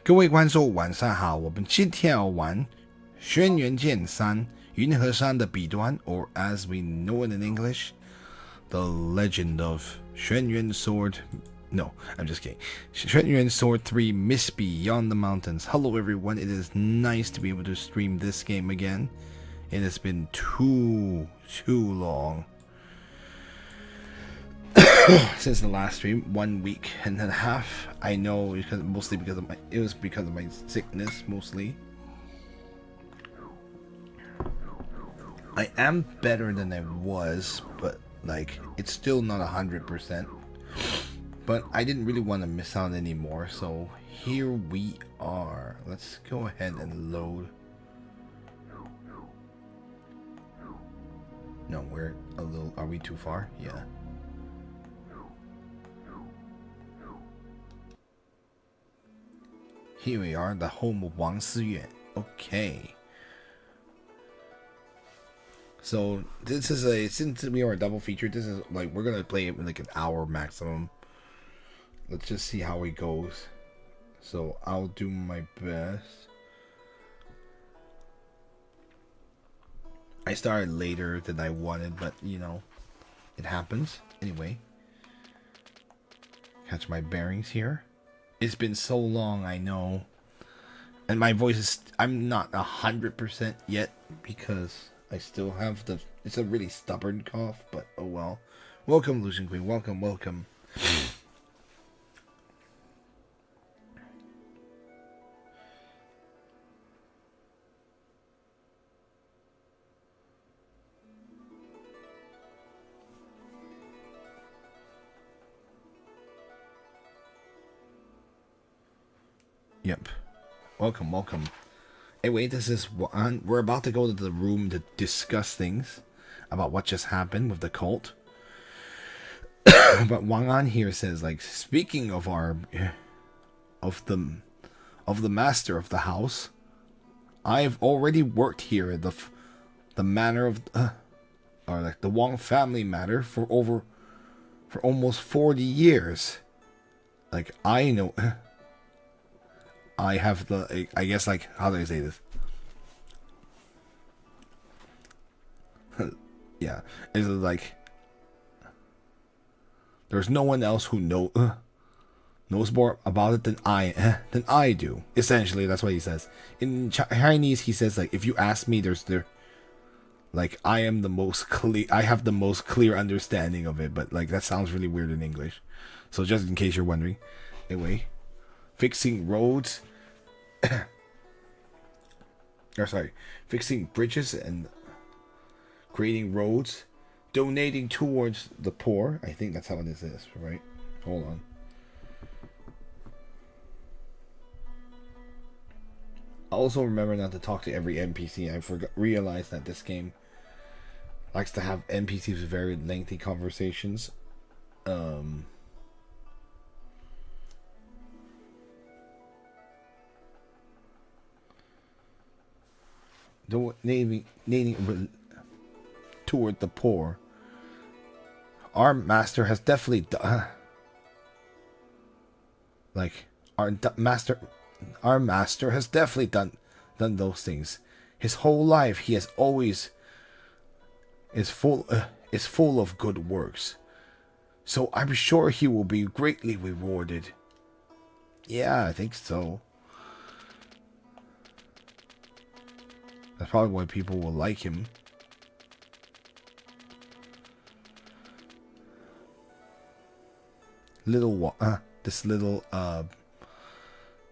各位观众晚上好，我们今天要玩轩辕剑三云和山的彼端 or as we know it in English, the legend of Xuan Yuan Sword. No, I'm just kidding. Xuan Yuan Sword 3 Mist Beyond the Mountains. Hello everyone, it is nice to be able to stream this game again. It has been too long since the last stream, 1 week and a half. I know mostly because of my sickness mostly. I am better than I was, but like it's still not 100%. But I didn't really want to miss out anymore, so here we are. Let's go ahead and load. No, we're a little. Are we too far? Yeah. Here we are, the home of Wang Siyuan. Okay. So this is since we are a double feature, this is like we're gonna play it in like an hour maximum. Let's just see how it goes. So I'll do my best. I started later than I wanted, but you know, it happens. Anyway. Catch my bearings here. It's been so long, I know. And my voice is... I'm not 100% yet because I still have the... It's a really stubborn cough, but oh well. Welcome, Lucian Queen. Welcome, welcome. Yep. Welcome, welcome. Anyway, this is Juan. We're about to go to the room to discuss things about what just happened with the cult. But Wang An here says, like, speaking of the master of the house, I've already worked here at the manor of or like the Wang family manor for almost 40 years. Like, I know. I have the, I guess, like, how do I say this? Yeah, it's like, there's no one else who knows more about it than I do. Essentially, that's what he says. In Chinese, he says, like, if you ask me, like, I am the most clear, I have the most clear understanding of it, but, like, that sounds really weird in English. So just in case you're wondering. Anyway. Fixing roads, fixing bridges and creating roads, donating towards the poor. I think that's how this is, right? Hold on. Also remember not to talk to every NPC. I realized that this game likes to have NPCs with very lengthy conversations. Donating toward the poor. Our master has definitely done. Our master has definitely done those things. His whole life, he has always is full of good works. So I'm sure he will be greatly rewarded. Yeah, I think so. That's probably why people will like him. This little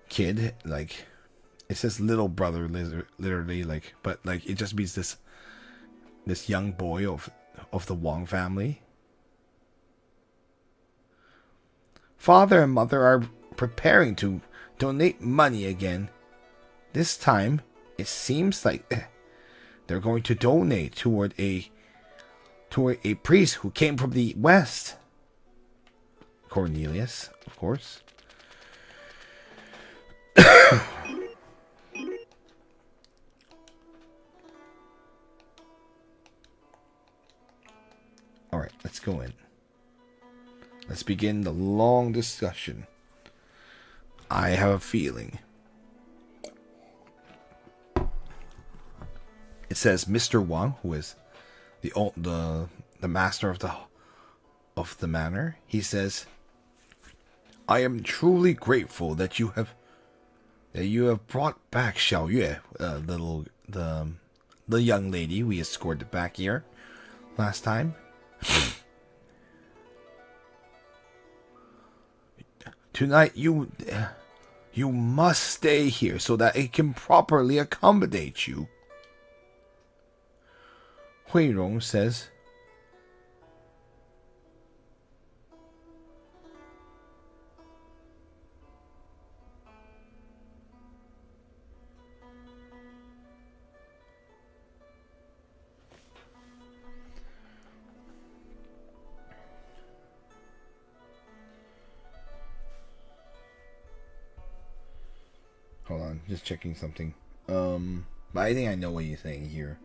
kid, like, it says little brother literally, like, but like it just means this young boy of the Wang family. Father and mother are preparing to donate money again. This time it seems like they're going to donate toward a priest who came from the west. Cornelius, of course. Alright, let's go in. Let's begin the long discussion. I have a feeling it says Mr. Wang, who is the master of the manor. He says, "I am truly grateful that you have brought back Xiao Yue, the young lady we escorted back here last time. Tonight you must stay here so that it can properly accommodate you." Hui Rong says, hold on, just checking something. But I think I know what you're saying here.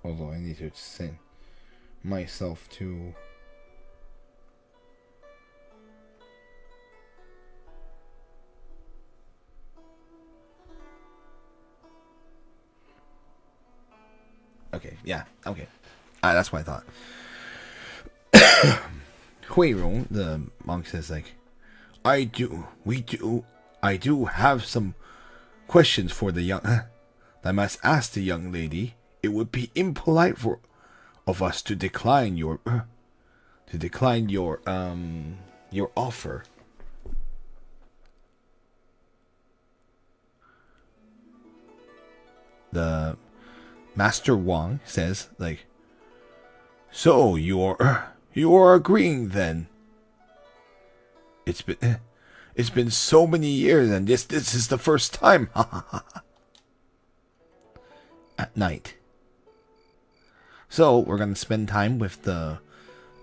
Although I need to send myself to... Okay, yeah, okay. That's what I thought. Hui Rong, the monk, says, like, I do have some questions for the young... I must ask the young lady. It would be impolite of us to decline your offer. The Master Wang says, like, so you're agreeing then? It's been so many years, and this is the first time. At night. So we're gonna spend time with the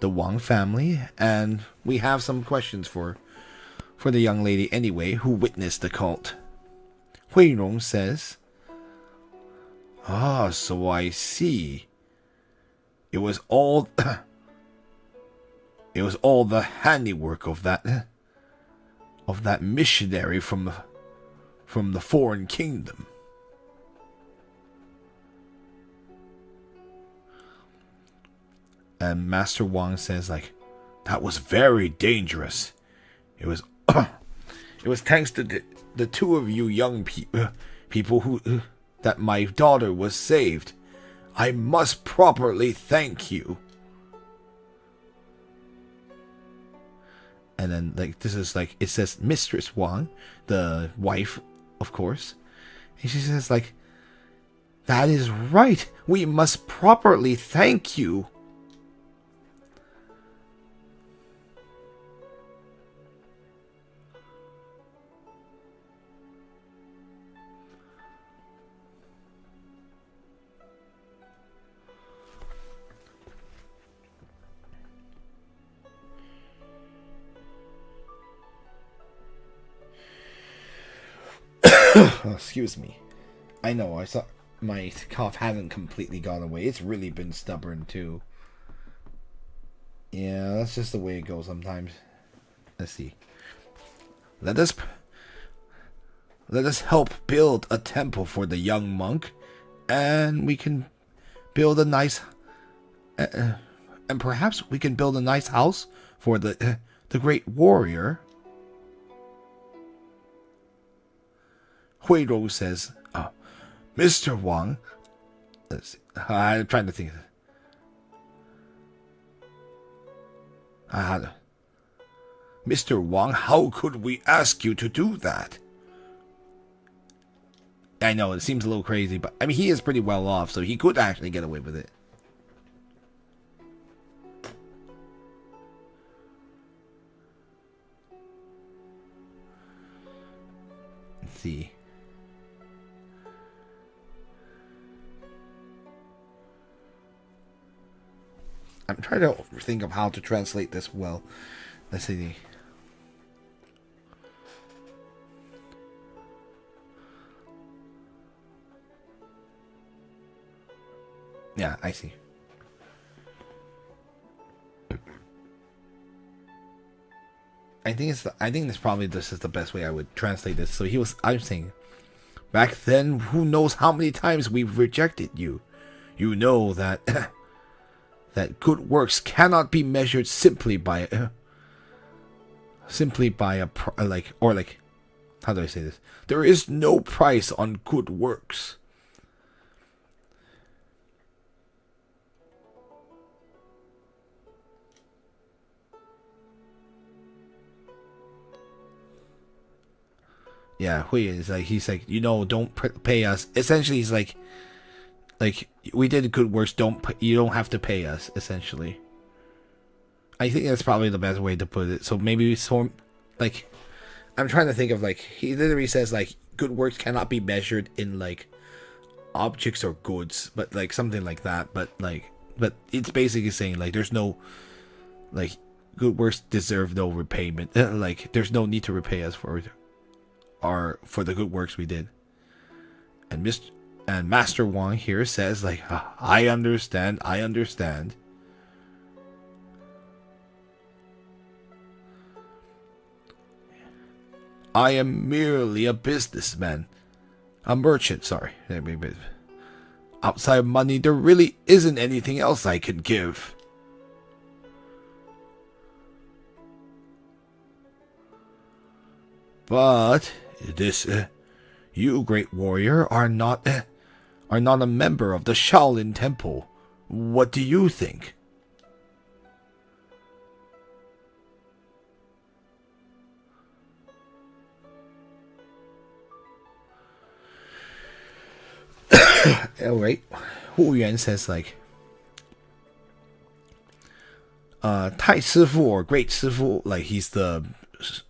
Wang family, and we have some questions for the young lady anyway, who witnessed the cult. Hui Rong says, so I see. It was all the handiwork of that missionary from the foreign kingdom. And Master Wang says, like, that was very dangerous. It was thanks to the two of you young people who that my daughter was saved. I must properly thank you. And then, like, this is like, it says Mistress Wang, the wife, of course. And she says, like, that is right. We must properly thank you. Excuse me. I know, I saw my cough hasn't completely gone away. It's really been stubborn too. Yeah, that's just the way it goes sometimes. Let's see. Let us help build a temple for the young monk, and we can build a nice and perhaps we can build a nice house for the great warrior. Hui Rong says, Mr. Wang, let's see. I'm trying to think. Mr. Wang, how could we ask you to do that? I know, it seems a little crazy, but I mean, he is pretty well off, so he could actually get away with it. Let's see. I'm trying to think of how to translate this well. Let's see. Yeah, I see. I think this probably this is the best way I would translate this. So I'm saying, back then, who knows how many times we've rejected you. You know that that good works cannot be measured simply by a how do I say this? There is no price on good works. Yeah, Hui is like, he's like, don't pay us. Essentially, he's like we did good works. You don't have to pay us. Essentially, I think that's probably the best way to put it. So maybe like, I'm trying to think of like, he literally says like good works cannot be measured in like objects or goods, but like something like that. But it's basically saying like there's no like good works deserve no repayment. Like there's no need to repay us for the good works we did. And Master Wang here says like, I understand. I am merely a businessman. A merchant, sorry. Outside of money, there really isn't anything else I can give. But you, great warrior, are not a member of the Shaolin Temple. What do you think? Alright, Hu Yuan says like, Tai Sifu or Great Sifu, like he's the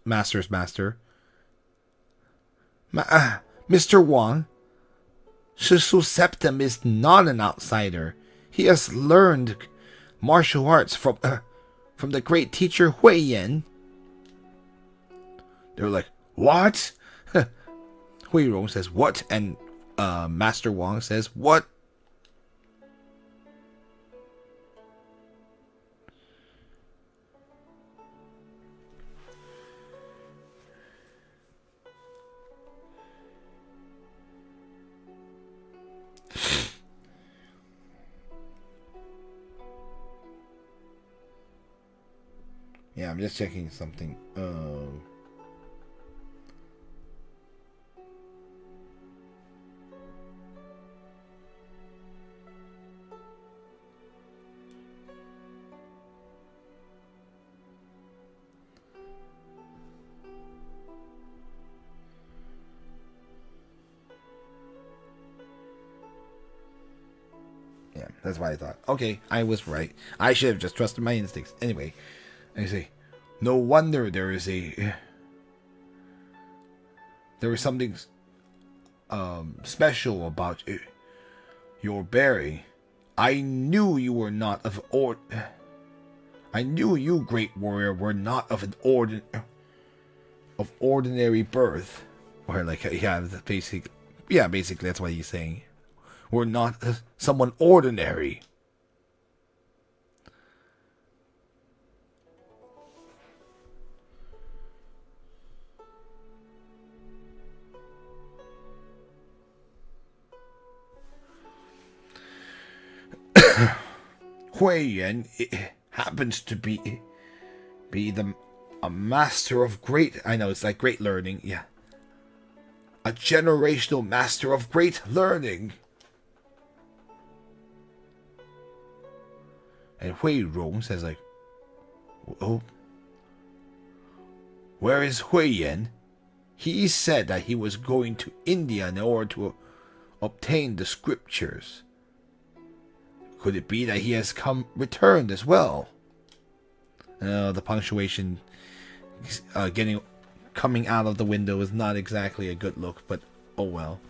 master's master. Mr. Wang, Shisu Septim is not an outsider. He has learned martial arts from the great teacher Hui Yan. They're like, what? Hui Rong says, what? And Master Wang says, what? Yeah, I'm just checking something. Yeah, that's what I thought. Okay, I was right. I should have just trusted my instincts. Anyway, I say, no wonder there is something special about your berry. I knew you were not of I knew you, great warrior, were not of ordinary birth. Or like, basically that's what he's saying. We're not someone ordinary. Hui Yuan happens to be a master of great. I know it's like great learning. Yeah, a generational master of great learning. And Hui Rong says like, oh, where is Hui Yan? He said that he was going to India in order to obtain the scriptures. Could it be that he has returned as well? The punctuation coming out of the window is not exactly a good look, but oh well.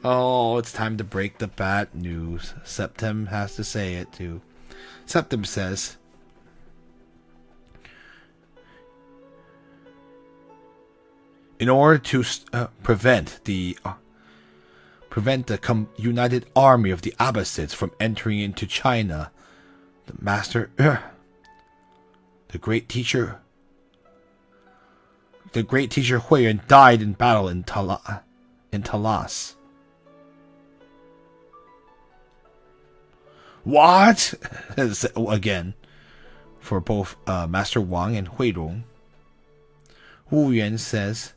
Oh, it's time to break the bad news. Septim has to say it too. Septim says, in order to prevent the prevent the united army of the Abbasids from entering into China. The great teacher Xuan Yuan died in battle in Talas. What? Again, for both Master Wang and Huirong. Wu Yuan says,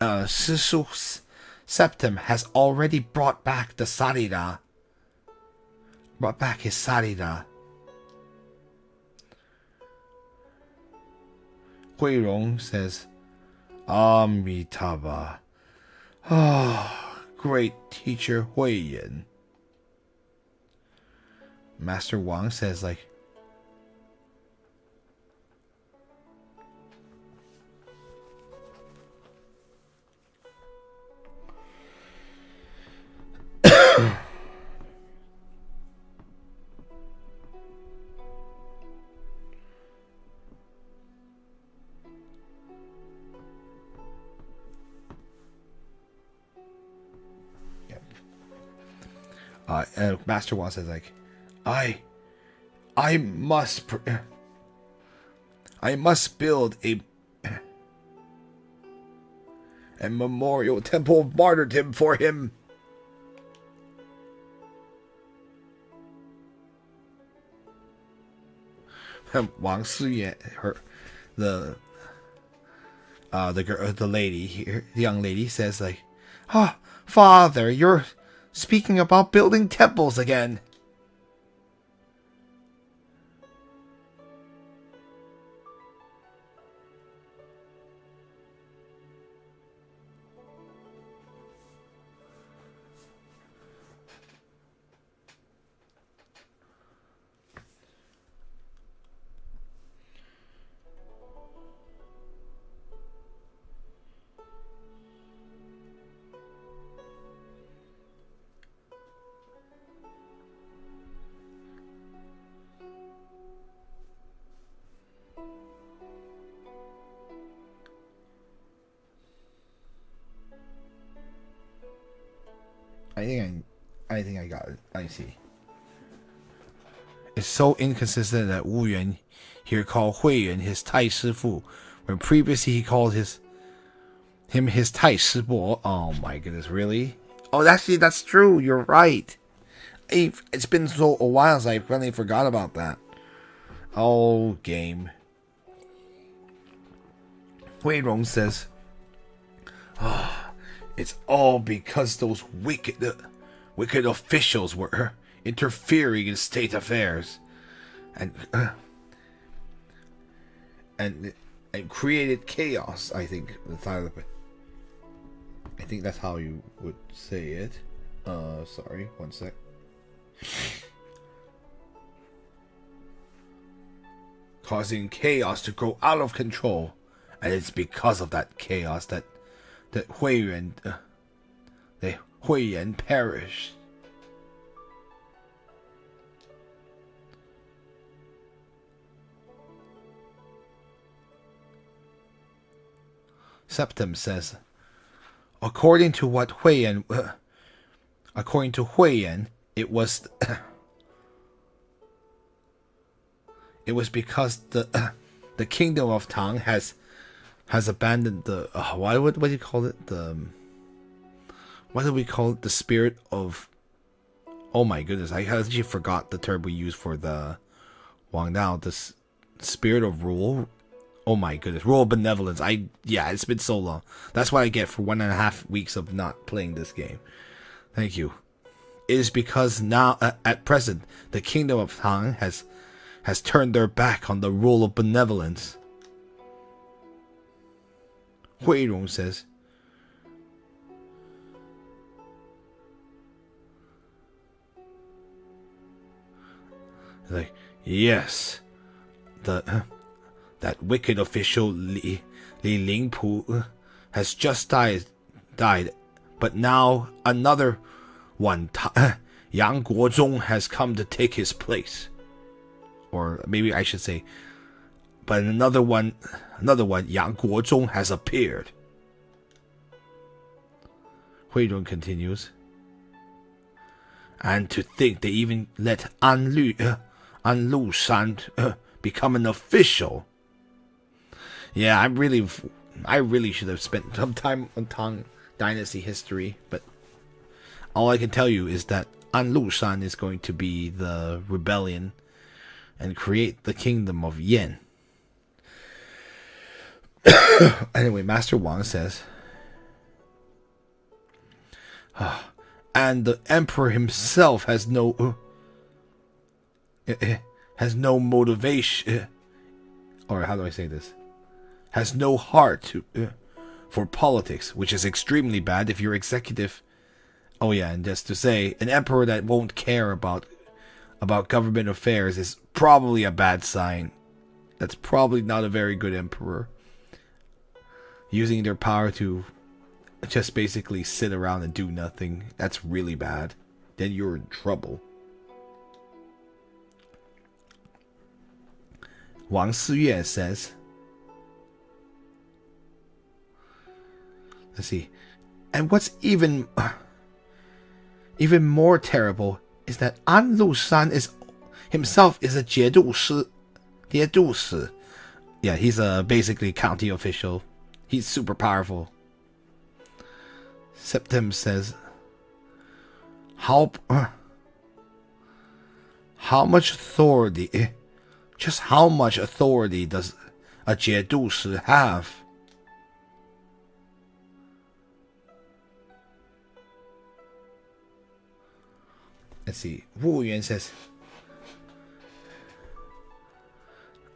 Shisu Septim has already brought back the Sarira. Brought back his Sarira. Huirong says, Amitabha. Oh, great teacher Huiyan. Master Wang says, like, and Master Wang says, like, I must build a memorial temple of martyrdom for him. Wang Siyuan, the lady here, the young lady says, like, Father, you're speaking about building temples again. I think I got it. I see. It's so inconsistent that Wu Yuan here called Huiyuan his Tai Shifu, when previously he called him his Tai Shibo. Oh my goodness, really? Oh, actually, that's true. You're right. It's been a while since I finally forgot about that. Oh, game. Wei Rong says, it's all because those wicked officials were interfering in state affairs and created chaos. I think that's how you would say it. Sorry, one sec. Causing chaos to go out of control, and it's because of that chaos that Huiyuan perished. Septim says, according to Huiyan, it was because the kingdom of Tang has abandoned the what do you call it, what do we call it, the spirit of, oh my goodness, I actually forgot the term we used for the Wang Dao, the spirit of rule. Oh my goodness, rule of benevolence. It's been so long. That's what I get for 1.5 weeks of not playing this game. Thank you. It is because now, at present, the kingdom of Tang has turned their back on the rule of benevolence. Huirong says, like, yes, that wicked official Li Lingpu has just died, but now another one, Yang Guozhong, has come to take his place. Or maybe I should say, but another one, Yang Guozhong has appeared. Hui Rong continues. And to think they even let An Lu Shan become an official. Yeah, I really should have spent some time on Tang Dynasty history, but all I can tell you is that An Lu Shan is going to be the rebellion and create the kingdom of Yan. Anyway, Master Wang says, and the emperor himself has no motivation, or how do I say this? Has no heart for politics, which is extremely bad if you're executive. Oh yeah, and just to say, an emperor that won't care about government affairs is probably a bad sign. That's probably not a very good emperor. Using their power to just basically sit around and do nothing, that's really bad. Then you're in trouble. Wang Siyue says, let's see, and what's even more terrible is that An Lu Shan himself is a 节度使. Yeah, he's a basically county official. He's super powerful. Septim says, how much authority, just how much authority does a 节度使 have? Let's see. Wu Yuan says,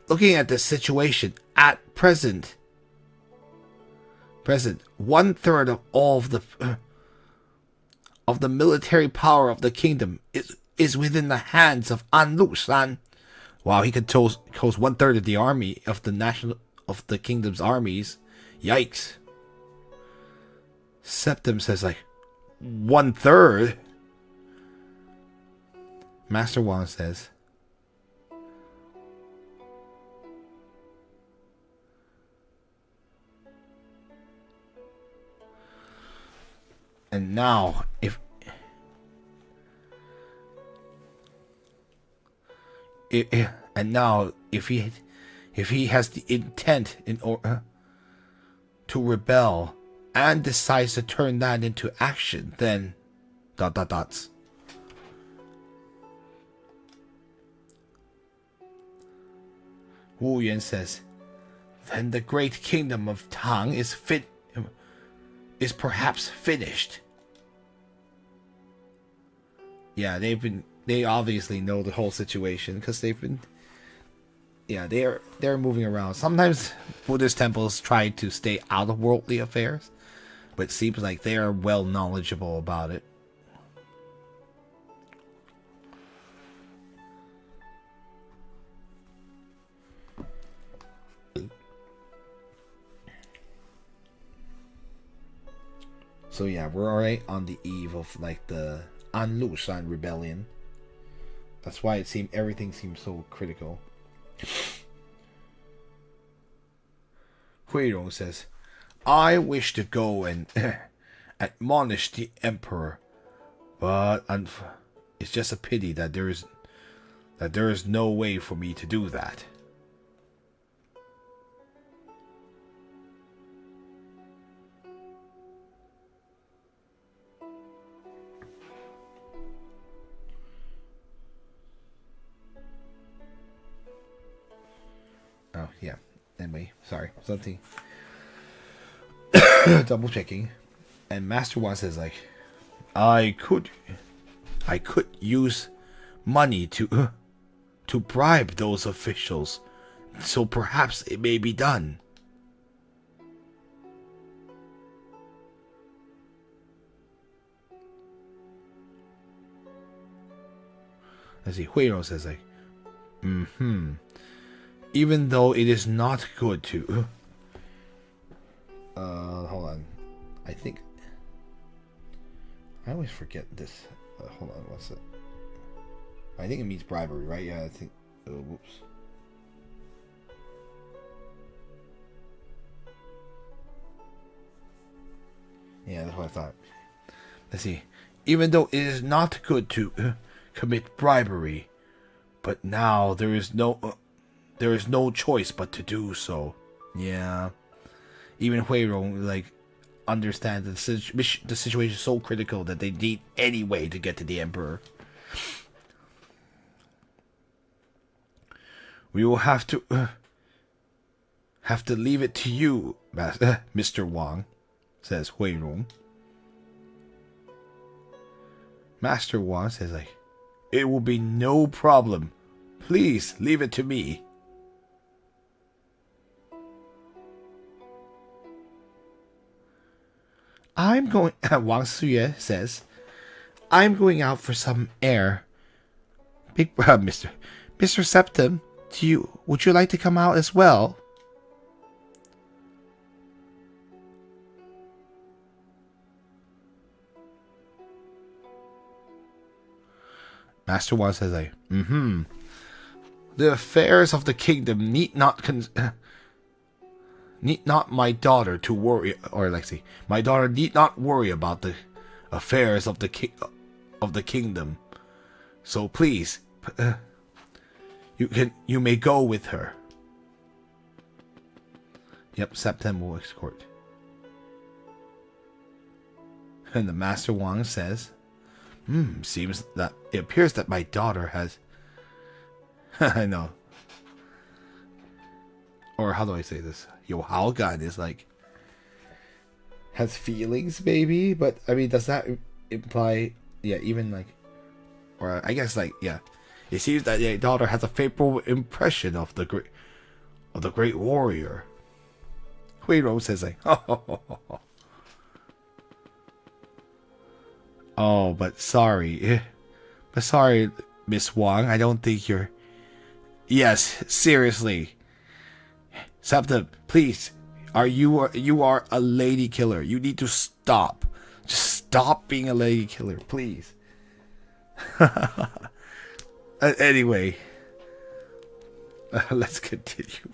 looking at the situation at present, 1/3 of all of the military power of the kingdom is within the hands of An Lu Shan. Wow, he controls 1/3 of the army of the kingdom's armies. Yikes. Septim says, like, 1/3. Master Wang says, and now if he has the intent to rebel and decides to turn that into action, then ... Wu Yuan says, then the great kingdom of Tang is perhaps finished. Yeah, they obviously know the whole situation because they're moving around. Sometimes Buddhist temples try to stay out of worldly affairs, but it seems like they are well knowledgeable about it. So yeah, we're already on the eve of like the An Lu Shan rebellion. That's why everything seems so critical. Hui Rong says, I wish to go and admonish the emperor, but it's just a pity that there is no way for me to do that. Oh, yeah. Anyway, sorry. Something. Double checking. And Master Wang says, like, I could use money to bribe those officials. So perhaps it may be done. Let's see. Hui Rong says, like, even though it is not good to... hold on. I think... I always forget this. Hold on, what's it? I think it means bribery, right? Yeah, I think... Oh, whoops. Yeah, that's what I thought. let's see. Even though it is not good to commit bribery, but now there is no choice but to do so. Yeah. Even Huirong understands that the situation is so critical that they need any way to get to the Emperor. We will have to leave it to you, Mr. Wang, says Huirong. Master Wang says it will be no problem. Please leave it to me. I'm going. Wang Suyue says, I'm going out for some air. Big Mr. Septim, would you like to come out as well? Master Wang says the affairs of the kingdom need not my daughter to worry, or my daughter need not worry about the affairs of the kingdom. So please, you may go with her. Yep, Septem will escort. And the Master Wang says, seems that it appears that my daughter has I know. Or how do I say this? Yo, Halgan is has feelings, maybe, but I mean, does that imply, even or I guess it seems that your daughter has a favorable impression of the great warrior. Huirong says oh, but sorry, Miss Wang, I don't think you're. Yes, seriously. Septim, please. You are a lady killer. You need to stop. Just stop being a lady killer, please. Anyway. Let's continue.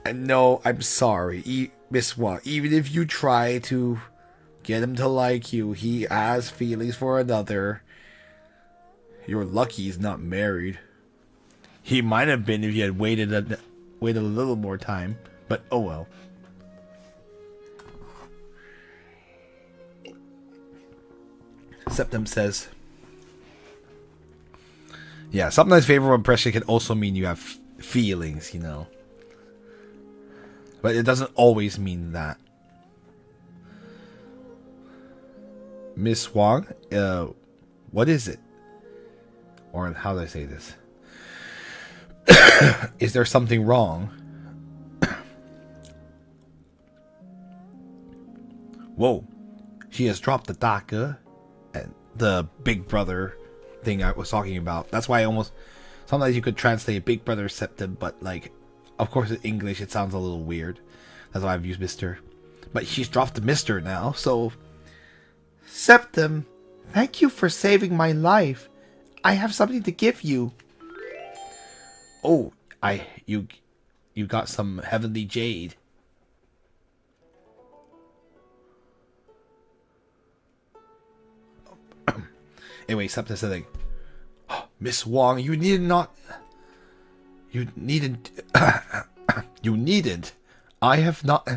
And no, I'm sorry. Miss Wang, even if you try to get him to like you, he has feelings for another. You're lucky he's not married. He might have been if you had waited a little more time, but oh well. Septim says, yeah, sometimes favorable impression can also mean you have feelings, but it doesn't always mean that. Miss Wang, what is it? Or how do I say this? Is there something wrong? Whoa. She has dropped the daka and the big brother thing I was talking about. That's why sometimes you could translate big brother Septim, but of course in English it sounds a little weird. That's why I've used Mr. But she's dropped the Mr. now, so Septim, thank you for saving my life. I have something to give you. Oh, you got some heavenly jade. Anyway, Septim said oh, Miss Wang, you needn't. You needn't. I have not.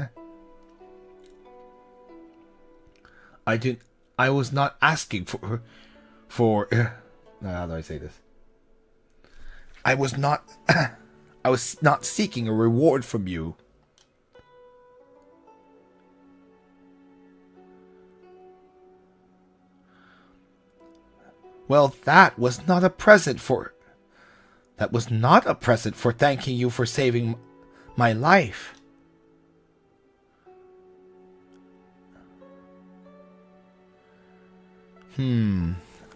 I was not asking for. How do I say this? I was not seeking a reward from you. Well, that was not a present for thanking you for saving my life.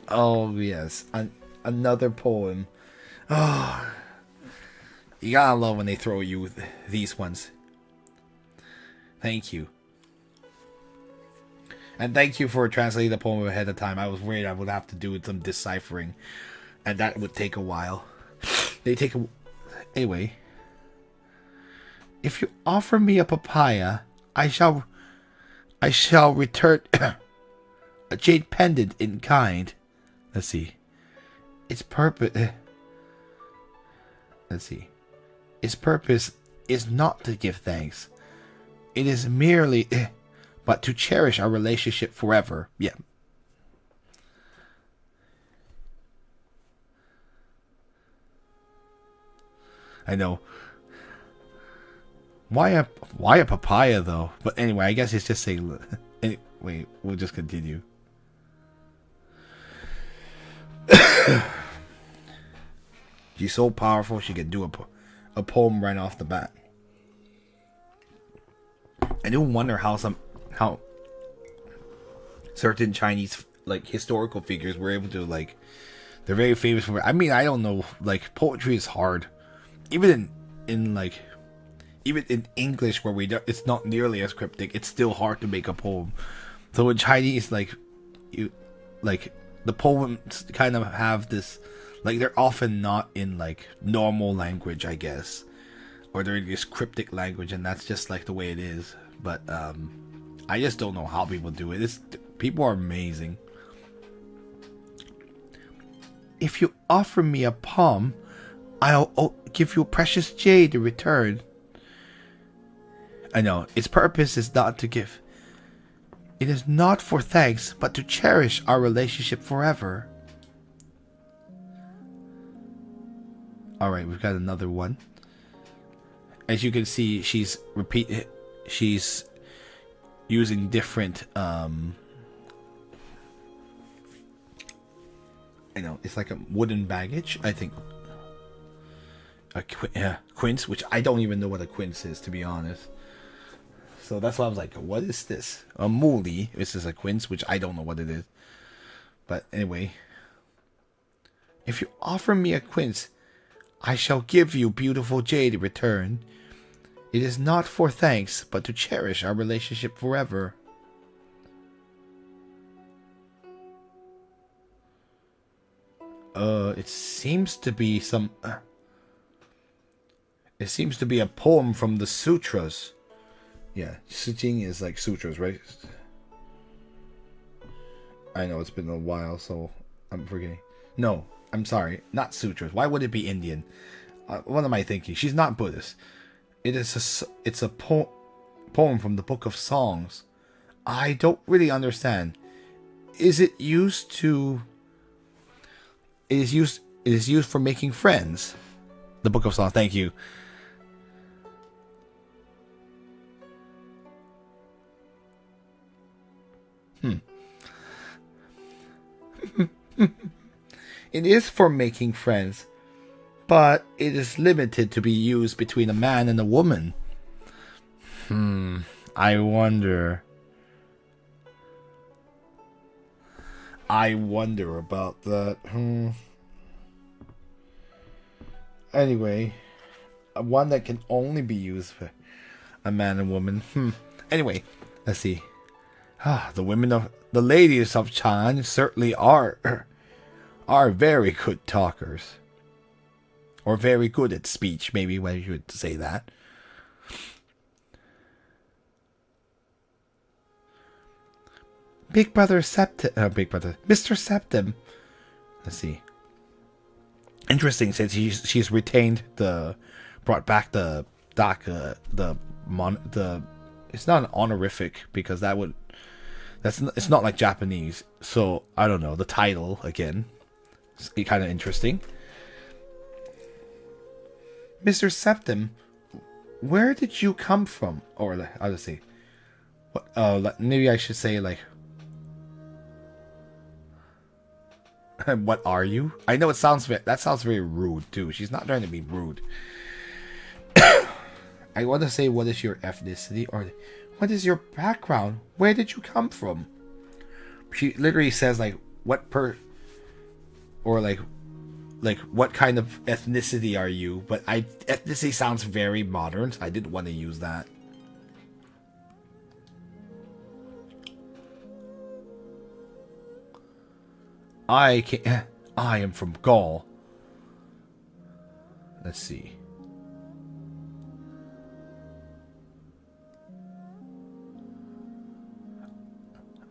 Oh, yes. Another poem. Oh, you gotta love when they throw you with these ones. Thank you. And thank you for translating the poem ahead of time. I was worried I would have to do some deciphering, and that would take a while. Anyway. If you offer me a papaya, I shall return a jade pendant in kind. Let's see. Its purpose. Let's see. Its purpose is not to give thanks. It is merely, but to cherish our relationship forever. Yeah. I know. Why a papaya though? But anyway, I guess it's just saying. Anyway, we'll just continue. She's so powerful. She can do a poem right off the bat. I do wonder how certain Chinese like historical figures were able to like. They're very famous for. I mean, I don't know. Like poetry is hard. Even in English where it's not nearly as cryptic, it's still hard to make a poem. So in Chinese, the poems kind of have this, like they're often not in like normal language, I guess, or they're in this cryptic language, and that's just like the way it is. But I just don't know how people do it. People are amazing. If you offer me a poem, I'll give you a precious jade in return. I know, its purpose is not to give. It is not for thanks, but to cherish our relationship forever. Alright, we've got another one. As you can see, she's using different, I know, it's like a wooden baggage, I think. Quince, which I don't even know what a quince is, to be honest. So that's why I was like, what is this? A muli. This is a quince, which I don't know what it is. But anyway. If you offer me a quince, I shall give you beautiful jade in return. It is not for thanks, but to cherish our relationship forever. It seems to be some... It seems to be a poem from the sutras. Yeah, Sujing is like sutras, right? I know it's been a while, so I'm forgetting. No, I'm sorry, not sutras. Why would it be Indian? What am I thinking? She's not Buddhist. It's a poem from the Book of Songs. I don't really understand. Is it used to? It is used for making friends. The Book of Songs. Thank you. It is for making friends, but it is limited to be used between a man and a woman. I wonder about that. Anyway, one that can only be used for a man and woman. Anyway, let's see. The ladies of Chan certainly are very good talkers. Or very good at speech, maybe when you would say that. Mr. Septim. Let's see. Interesting, since she's retained brought back it's not an honorific, because it's not like Japanese, so I don't know, the title again. It's kind of interesting. Mr. Septim, where did you come from? Or I'll just say, maybe I should say like, what are you? I know that sounds very rude too. She's not trying to be rude. I want to say, what is your ethnicity, or what is your background? Where did you come from? She literally says like what kind of ethnicity are you? But ethnicity sounds very modern, so I didn't want to use that. I am from Gaul. Let's see.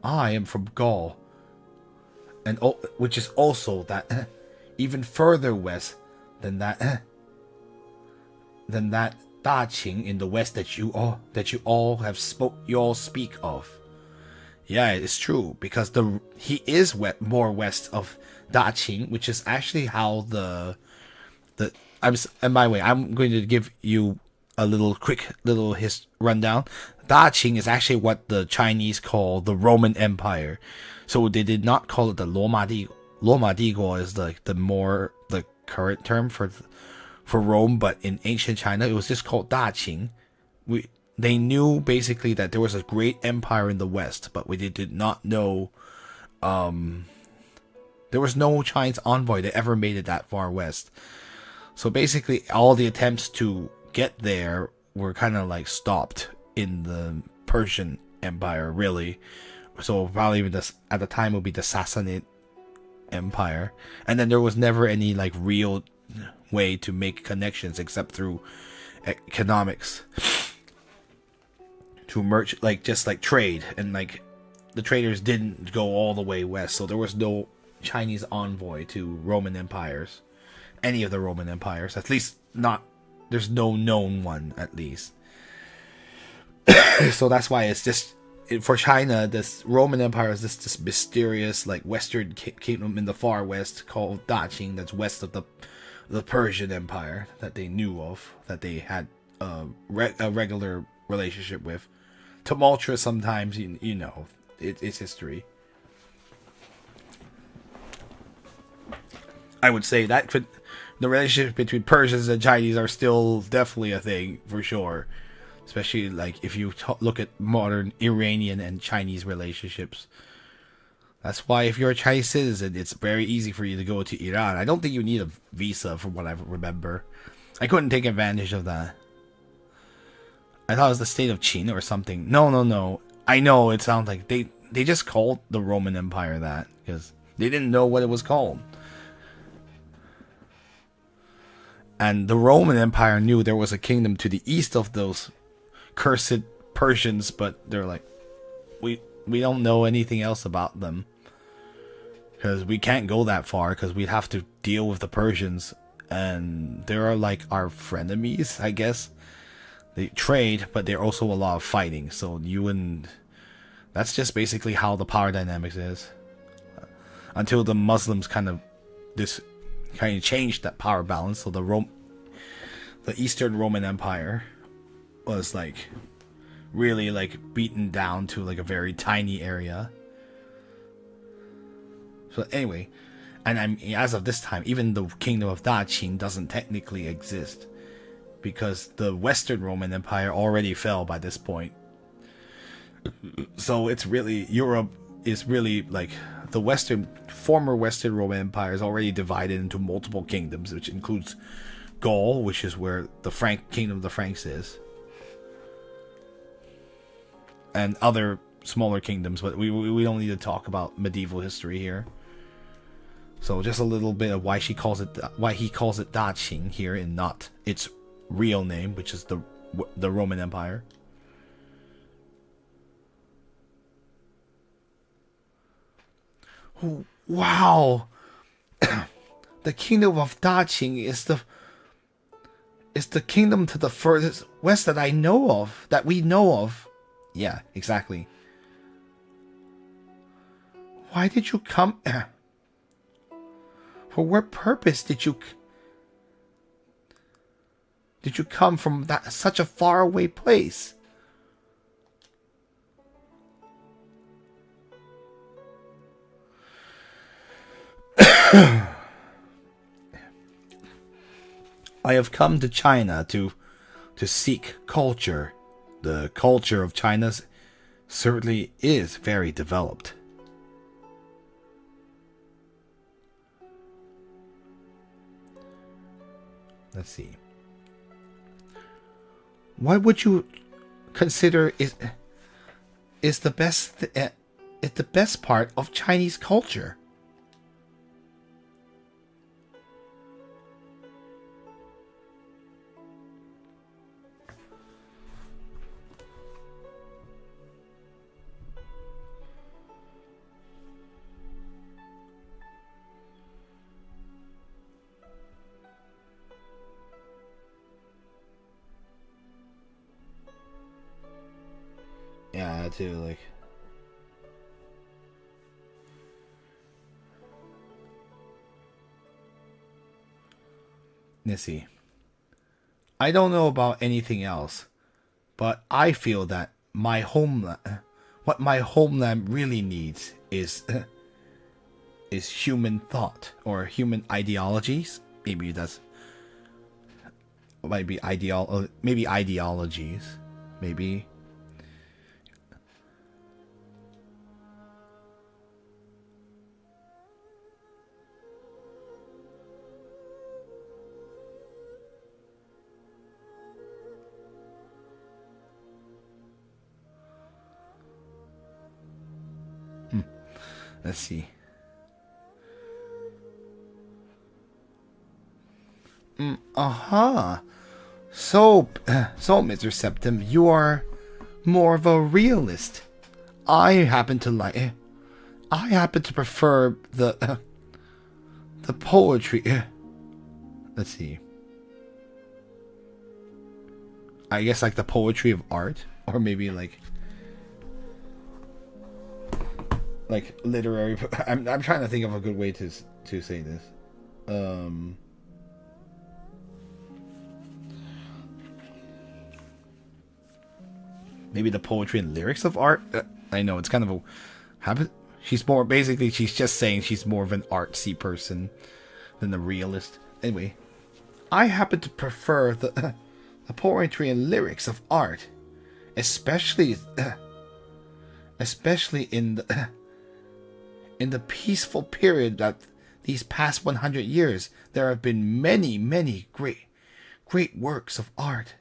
I am from Gaul. and which is also that even further west than that Daqing in the west that you all speak of. Yeah, it's true because he is more west of Daqing, which is actually how the and by the way, I'm going to give you a quick rundown. Daqing is actually what the Chinese call the Roman Empire, so they did not call it the Loma Diguo is the current term for Rome, but in ancient China it was just called Daqing. They knew basically that there was a great empire in the west, but we did not know. There was no Chinese envoy that ever made it that far west. So basically, all the attempts to get there were kind of like stopped in the Persian Empire, really. So probably at the time it would be the Sassanid Empire, and then there was never any like real way to make connections except through economics, to merge, like just like trade, and like the traders didn't go all the way west, so there was no Chinese envoy to Roman empires. Any of the Roman empires, at least not. There's no known one, at least. So that's why it's just for China. This Roman Empire is this mysterious, like Western kingdom in the far west called Daqing. That's west of the Persian Empire that they knew of, that they had a regular relationship with. Tumultuous sometimes, you know, it's history. I would say that the relationship between Persians and Chinese are still definitely a thing for sure, especially like if you look at modern Iranian and Chinese relationships. That's why if you're a Chinese citizen, it's very easy for you to go to Iran. I don't think you need a visa, from what I remember. I couldn't take advantage of that. I thought it was the state of Qin or something. No. I know it sounds like they just called the Roman Empire that because they didn't know what it was called. And the Roman Empire knew there was a kingdom to the east of those cursed Persians, but they're like, we don't know anything else about them, because we can't go that far, because we'd have to deal with the Persians, and they're like our frenemies, I guess. They trade, but they're also a lot of fighting, so that's just basically how the power dynamics is. Until the Muslims kind of changed that power balance, so the Eastern Roman Empire was like really like beaten down to like a very tiny area. So anyway, and as of this time, even the kingdom of Daqing doesn't technically exist, because the Western Roman Empire already fell by this point. So it's really, Europe is really like the former Western Roman Empire is already divided into multiple kingdoms, which includes Gaul, which is where the kingdom of the Franks is, and other smaller kingdoms. But we don't need to talk about medieval history here. So just a little bit of why he calls it Daqing here, and not its real name, which is the Roman Empire. Wow. The kingdom of Daqing is the kingdom to the furthest west that we know of. Yeah, exactly. Why did you come? For what purpose did you come from such a faraway place? I have come to China to seek culture. The culture of China certainly is very developed. Let's see. What would you consider is the best part of Chinese culture? that too. Like, let's see. I don't know about anything else, but I feel that my homeland, what my homeland really needs is human thought or human ideologies. Maybe that's might be maybe ideologies, maybe. Let's see. So, Mr. Septim, you are more of a realist. I happen to prefer the poetry. Let's see. I guess like the poetry of art, or maybe like literary. I'm trying to think of a good way to say this. Maybe the poetry and lyrics of art. I know it's kind of a habit. She's just saying she's more of an artsy person than a realist. Anyway, I happen to prefer the poetry and lyrics of art, especially in the peaceful period that these past 100 years. There have been many great works of art.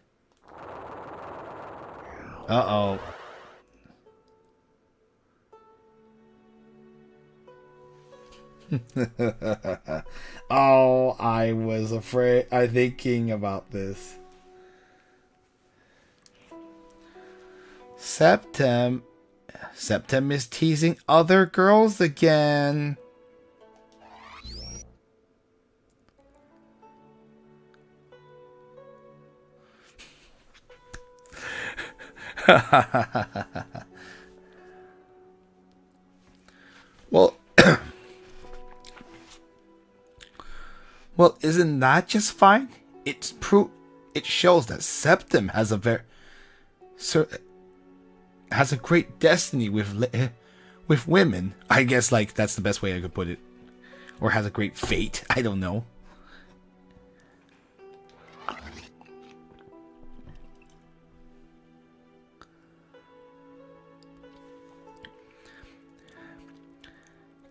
Uh-oh. Oh, I was afraid. I'm thinking about this. Septem is teasing other girls again. Well, well, isn't that just fine? It shows that Septim has a great destiny with women. I guess like that's the best way I could put it, or has a great fate. I don't know.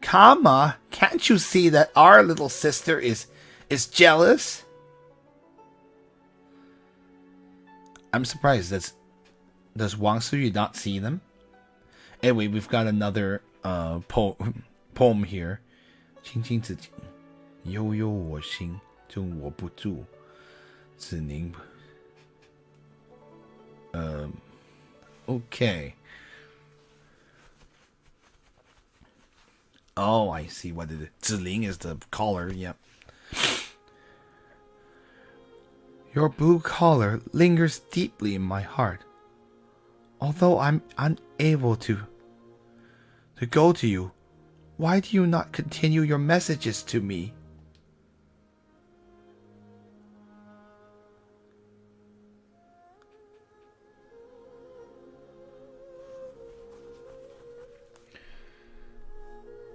Kama, can't you see that our little sister is jealous? I'm surprised. Does Wang Suyu not see them? Anyway, we've got another poem here. 轻轻自己悠悠我心中我不住只宁 Okay. Oh, I see what it is. 子菱 is the collar, yep. Your blue collar lingers deeply in my heart. Although I'm unable to go to you, why do you not continue your messages to me?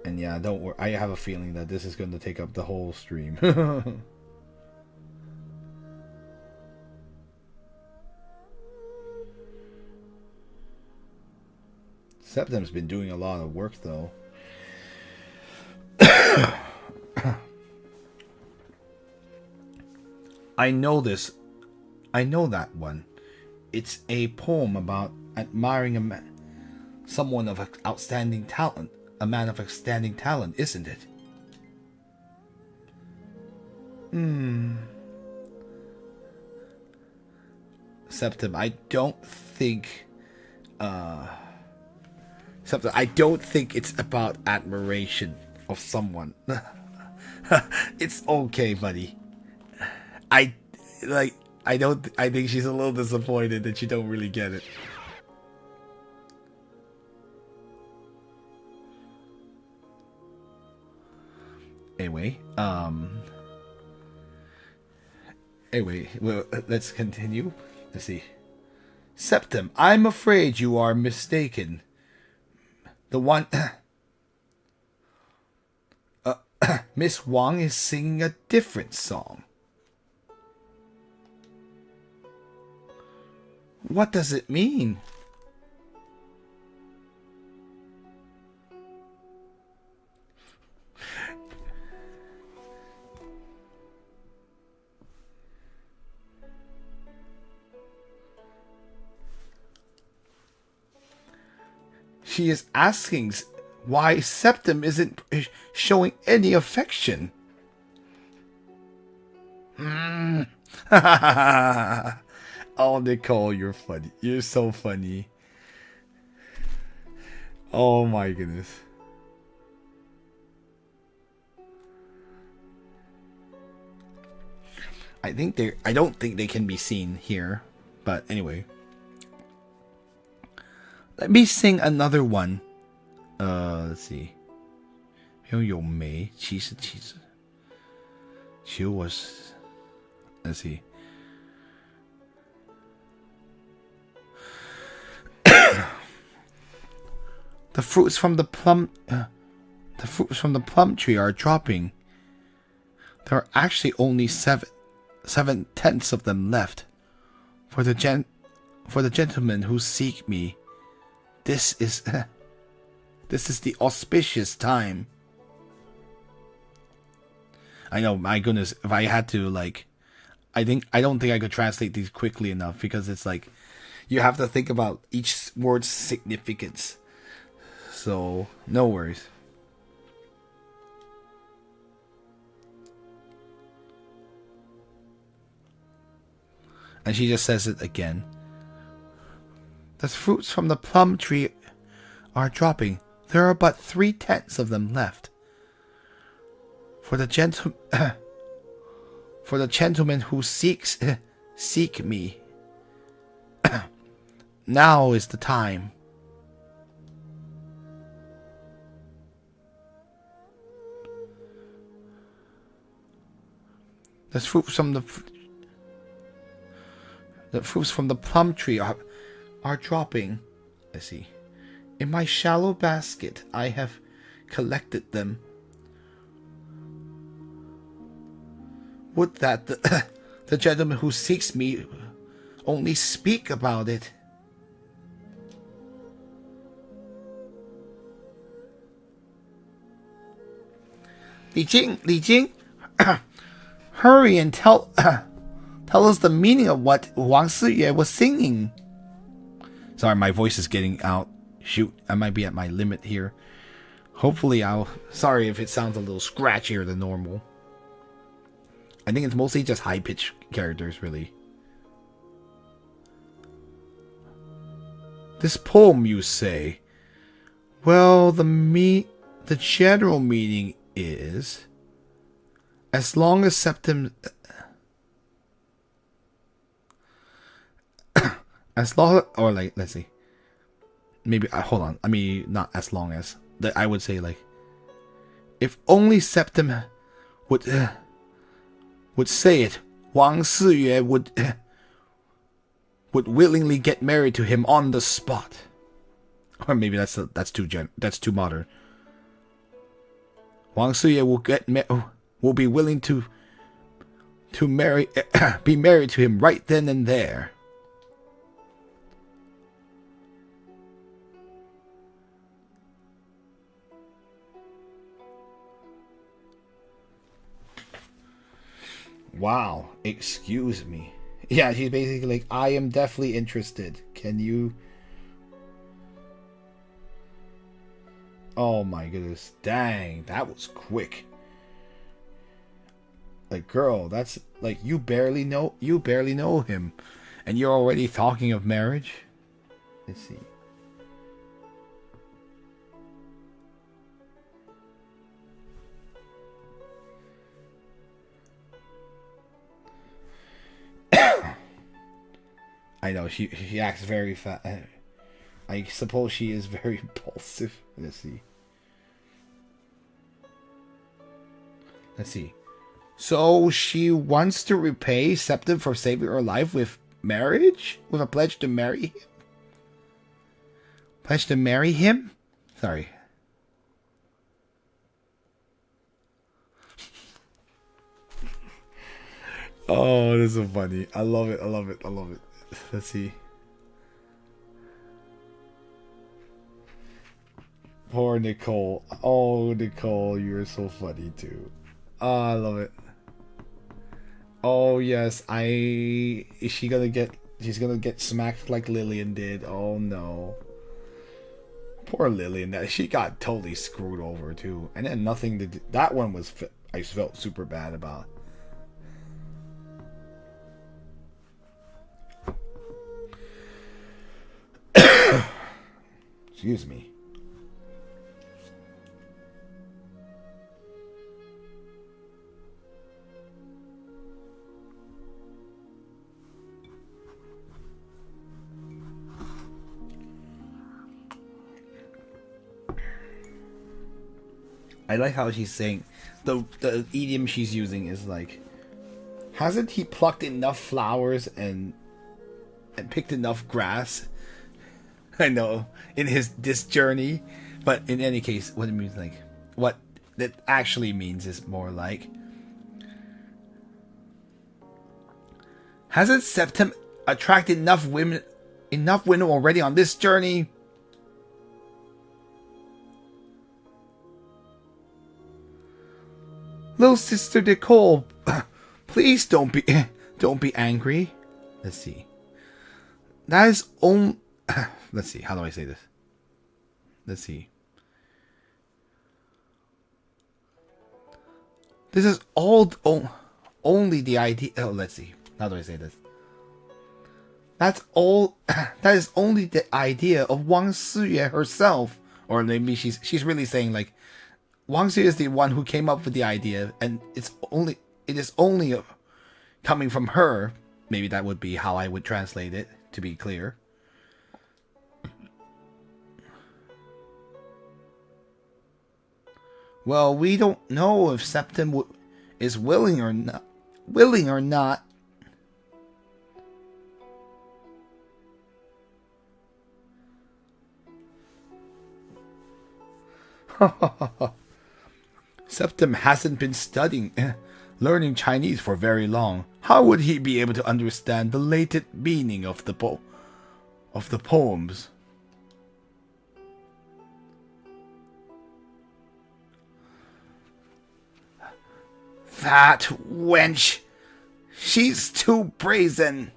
And yeah, don't worry. I have a feeling that this is going to take up the whole stream. Septem's been doing a lot of work, though. I know this. I know that one. It's a poem about admiring someone of outstanding talent. A man of outstanding talent, isn't it? Septem, I don't think it's about admiration of someone. It's okay, buddy. I think she's a little disappointed that you don't really get it. Anyway, well, let's continue. Let's see. Septum, I'm afraid you are mistaken. The one... Miss Wang is singing a different song. What does it mean? She is asking why Septum isn't showing any affection. Oh, Nicole, you're funny. You're so funny. Oh my goodness. I don't think they can be seen here, but anyway. Let me sing another one. Let's see. 有美其实 was. Let's see. The fruits from the plum tree are dropping. There are actually only 7/10 of them left. For the gentlemen who seek me, this is the auspicious time. I know, my goodness, if I had to, like, I don't think I could translate these quickly enough, because it's like you have to think about each word's significance. So, no worries. And she just says it again. The fruits from the plum tree are dropping. There are but 3/10 of them left. For the gentleman who seek me. Now is the time. The fruits from the plum tree are dropping. Let's see. In my shallow basket, I have collected them. Would that the gentleman who seeks me only speak about it. Li Jing, hurry and tell us the meaning of what Wang Siyue was singing. Sorry, my voice is getting out. Shoot, I might be at my limit here. Hopefully sorry if it sounds a little scratchier than normal. I think it's mostly just high-pitched characters, really. This poem, you say? Well, the general meaning is, as long as Septum... as long... Or, like, let's see. Maybe... hold on. I mean, not as long as... I would say, like... If only Septum would say it, Wang Siyue would willingly get married to him on the spot. Or maybe that's too modern. Wang Siyue will be willing to be married to him right then and there. Wow, excuse me. Yeah, she's basically like, I am definitely interested. Can you... Oh my goodness. Dang, that was quick. Like, girl, that's like, you barely know him, and you're already talking of marriage? Let's see. I know, she acts very fast. I suppose she is very impulsive. Let's see. Let's see. So she wants to repay Septim for saving her life with marriage? With a pledge to marry him? Pledge to marry him? Sorry. Oh, this is so funny. I love it. I love it. I love it. Let's see. Poor Nicole. Oh, Nicole, you're so funny too. Oh, I love it. Oh yes, she's gonna get smacked like Lillian did. Oh no. Poor Lillian, she got totally screwed over too. And then nothing to do. That one was, I felt super bad about. Excuse me. I like how she's saying the idiom she's using is like, hasn't he plucked enough flowers and picked enough grass? I know in this journey, but in any case, what it means, like, what that actually means is more like, hasn't Septim attracted enough women already on this journey? Little sister Nicole, please don't be angry. Let's see. That is only. Let's see. How do I say this? Let's see. This is only the idea. Oh, let's see. How do I say this? That's all. That is only the idea of Wang Siyue herself, or maybe she's really saying like, Wang Siyue is the one who came up with the idea, and it is only coming from her. Maybe that would be how I would translate it, to be clear. Well, we don't know if Septim is willing or not. Septim hasn't been learning Chinese for very long. How would he be able to understand the latent meaning of the poems? That wench! She's too brazen!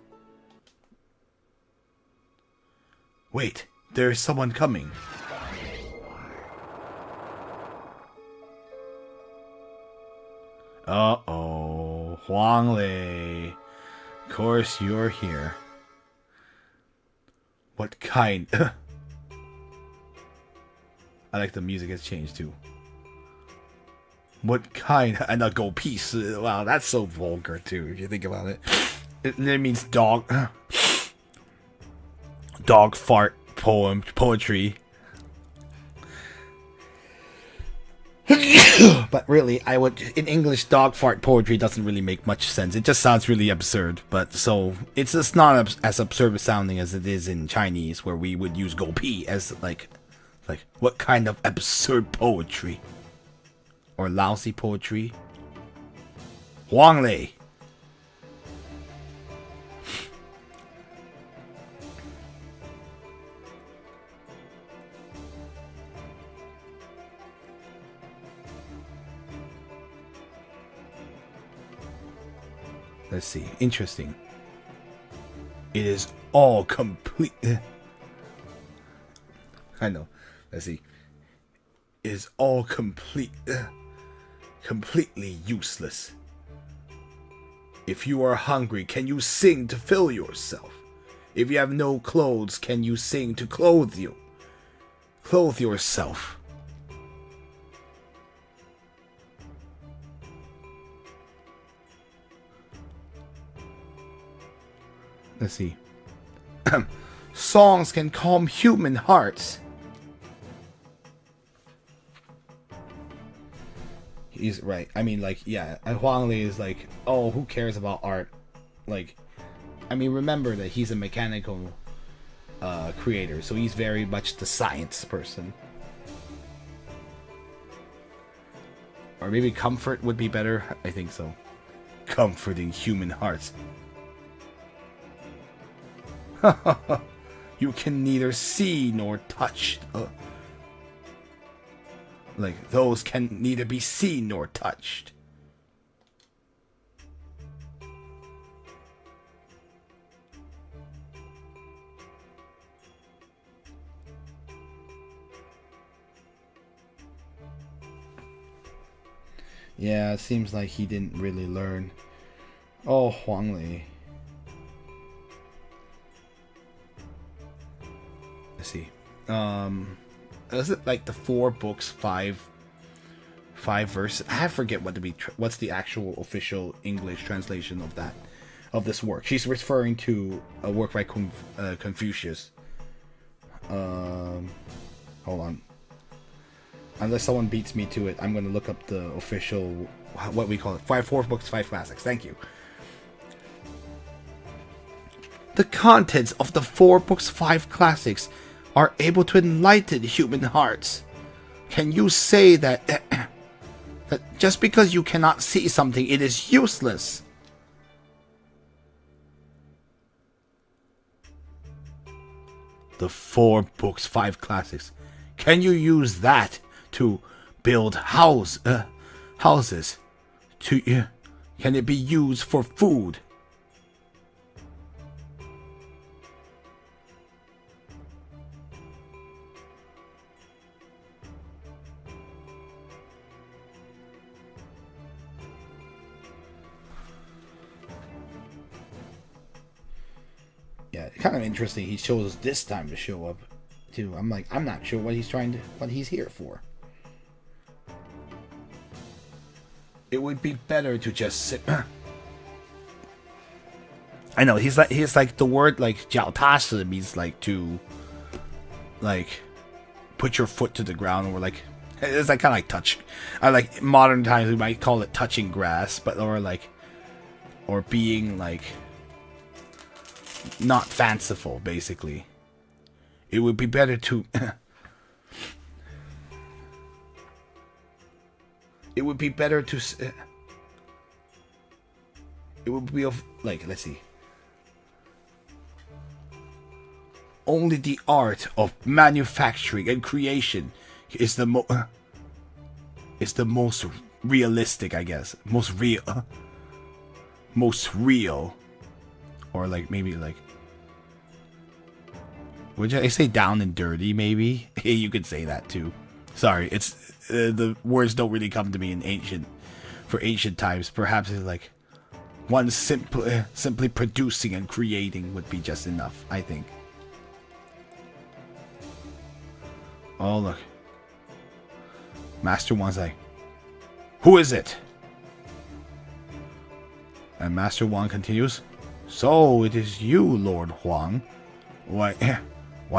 Wait, there's someone coming. Uh-oh, Huang Lei. Of course you're here. What kind? I like the music has changed too. What kind? And a go piece. Wow, that's so vulgar too, if you think about it. It means dog. Dog fart poetry. But really, in English, dog fart poetry doesn't really make much sense. It just sounds really absurd. But so it's just not as absurd sounding as it is in Chinese, where we would use go pi as like what kind of absurd poetry or lousy poetry? Huang Lei. Let's see. Interesting. It is all complete. I know. Let's see. It is all completely useless. If you are hungry, can you sing to fill yourself? If you have no clothes, can you sing to clothe you? Clothe yourself. Let's see. Songs can calm human hearts. he's right. I mean, like, yeah, Huang Lei is like, oh, who cares about art? Like, I mean, remember that he's a mechanical creator, so he's very much the science person. Or maybe comfort would be better. I think so. Comforting human hearts. You can neither see nor touch. Like, those can neither be seen nor touched. Yeah, it seems like he didn't really learn. Oh, Huang Lei. Let's see. Is it like the 4 books, 5 verses? I forget what's the actual official English translation of that, of this work. She's referring to a work by Confucius. Hold on. Unless someone beats me to it, I'm going to look up the official, what we call it, 4 books, 5 classics. Thank you. The contents of the 4 books, 5 classics are able to enlighten human hearts. Can you say that that just because you cannot see something, it is useless? The 4 books, 5 classics. Can you use that to build houses? Can it be used for food? Yeah, kind of interesting. He chose this time to show up, too. I'm like, I'm not sure what he's here for. It would be better to just sit. I know he's like the word like 脚踏实 means like to, like, put your foot to the ground, or like it's like kind of like touch. I like modern times we might call it touching grass, but or being like not fanciful, basically. It would be better to it would be better to it would be of, like, let's see, only the art of manufacturing and creation is the most realistic, I guess, most real, or like maybe like, would I say down and dirty? Maybe you could say that too. Sorry, it's the words don't really come to me in ancient times. Perhaps it's like one simply producing and creating would be just enough, I think. Oh look, Master Wan's like, who is it? And Master Wan continues, so it is you, Lord Huang. Why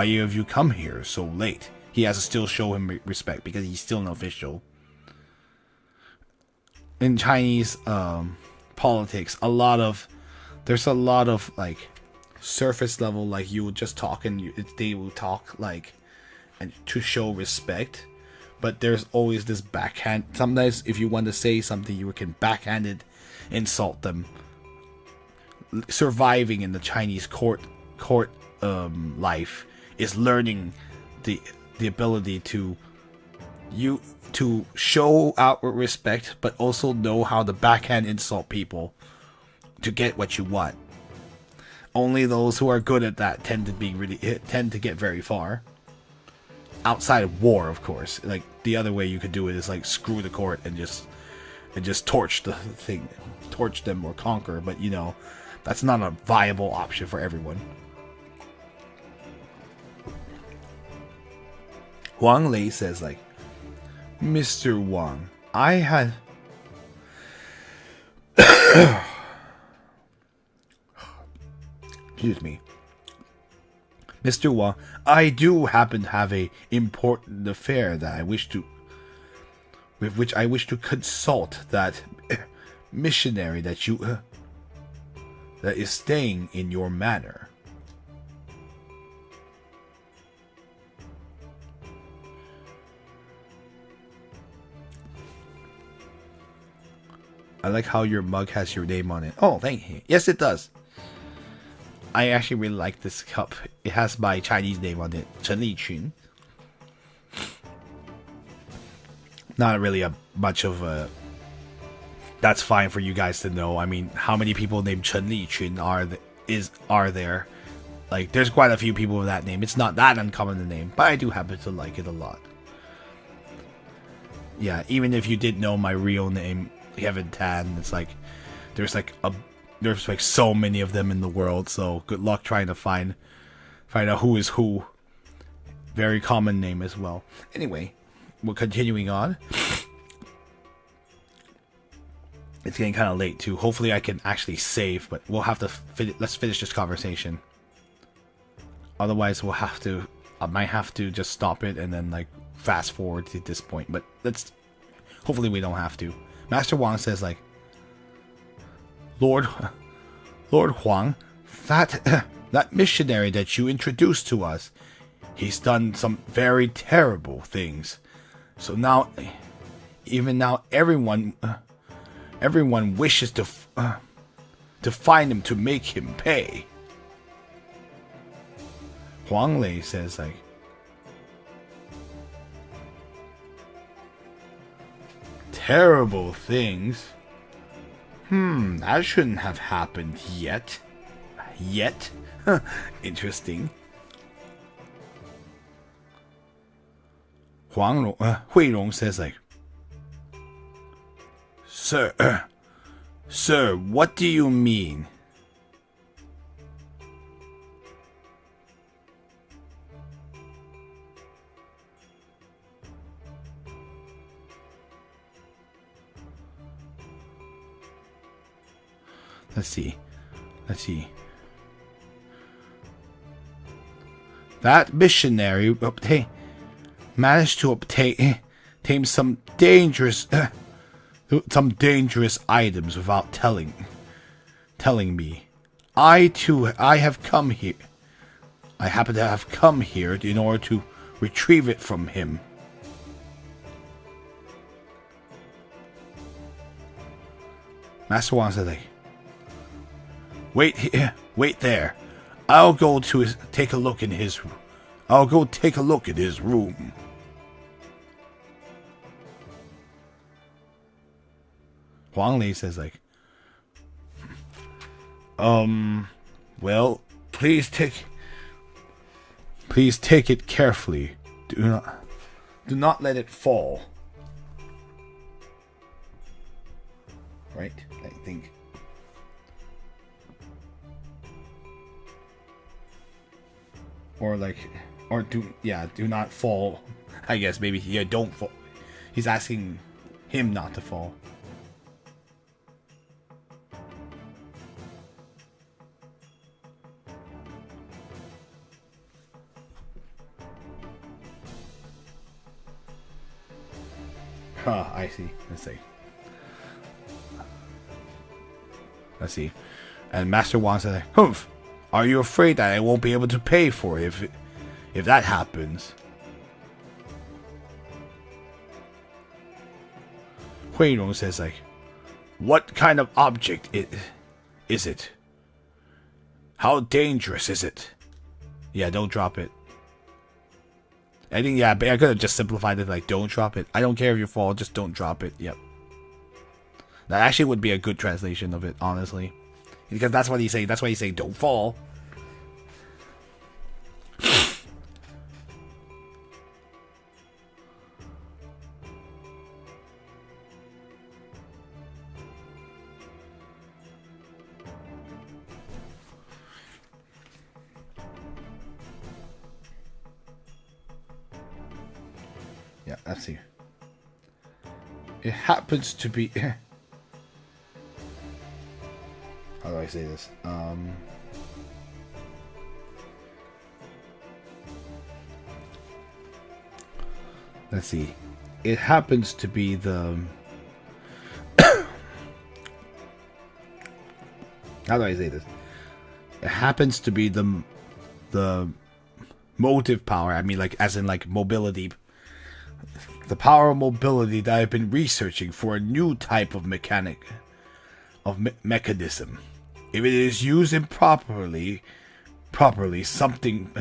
have you come here so late? He has to still show him respect because he's still an official. In Chinese politics, there's a lot of like surface level, like you would just talk and they will talk like, and to show respect. But there's always this backhand. Sometimes if you want to say something, you can backhanded insult them. Surviving in the Chinese court life is learning the ability to show outward respect, but also know how to backhand insult people to get what you want. Only those who are good at that tend to get very far. Outside of war, of course. Like the other way you could do it is like screw the court and just torch the thing, torch them or conquer. But you know, that's not a viable option for everyone. Huang Lei says like, Mr. Wang, I had excuse me. Mr. Wang, I do happen to have a important affair that I wish with which I wish to consult that missionary that you that is staying in your manor. I like how your mug has your name on it. Oh, thank you. Yes, it does. I actually really like this cup. It has my Chinese name on it, Chen Liqun. Not really much of a... That's fine for you guys to know. I mean, how many people named Chen Liqun are there? Like, there's quite a few people with that name. It's not that uncommon a name, but I do happen to like it a lot. Yeah, even if you did know my real name, Kevin Tan, it's like there's like so many of them in the world, so good luck trying to find out who is who. Very common name as well. Anyway, we're continuing on. It's getting kind of late too. Hopefully I can actually save, but we'll have to let's finish this conversation. Otherwise I might have to just stop it and then like fast forward to this point, but hopefully we don't have to. Master Wang says like, Lord Huang, that missionary that you introduced to us, he's done some very terrible things. So now, everyone wishes to find him to make him pay. Huang Lei says like, terrible things? That shouldn't have happened yet. Interesting. Huirong says like, Sir, what do you mean? Let's see. That missionary managed to obtain some dangerous items without telling me. I have come here. I happen to have come here in order to retrieve it from him. Master Wang said like, Wait there. I'll go take a look in his room. Huang Lei says like, well, please take it carefully. Do not let it fall. Right? I think. Do not fall. I guess maybe don't fall. He's asking him not to fall. I see. Let's see. And Master Wang said, "Humph. Are you afraid that I won't be able to pay for it if that happens?" Huirong says like, "What kind of object is it? How dangerous is it?" Yeah, don't drop it. I think, I could have just simplified it like, don't drop it. I don't care if you fall, just don't drop it. Yep. That actually would be a good translation of it, honestly. Because that's what he's saying. That's why he's saying, don't fall. Yeah, let's see. It happens to be... How do I say this? Let's see. it happens to be the how do I say this? It happens to be the motive power. I mean, like, as in, like, mobility. The power of mobility that I've been researching for a new type of mechanism. If it is used improperly, something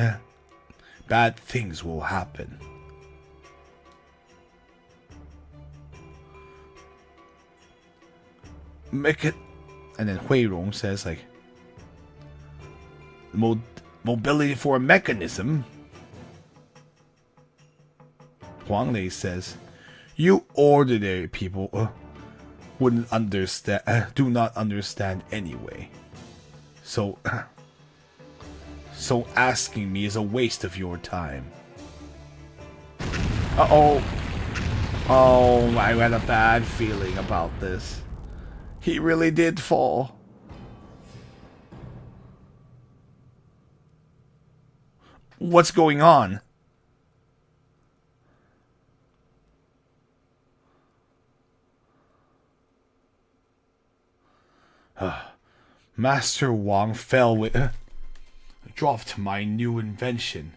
bad things will happen. And then Hui Rong says, like, mobility for a mechanism. Huang Lei says, you ordinary people wouldn't understand, do not understand anyway. So asking me is a waste of your time. Uh-oh. Oh, I had a bad feeling about this. He really did fall. What's going on? Master Wang fell with... dropped my new invention.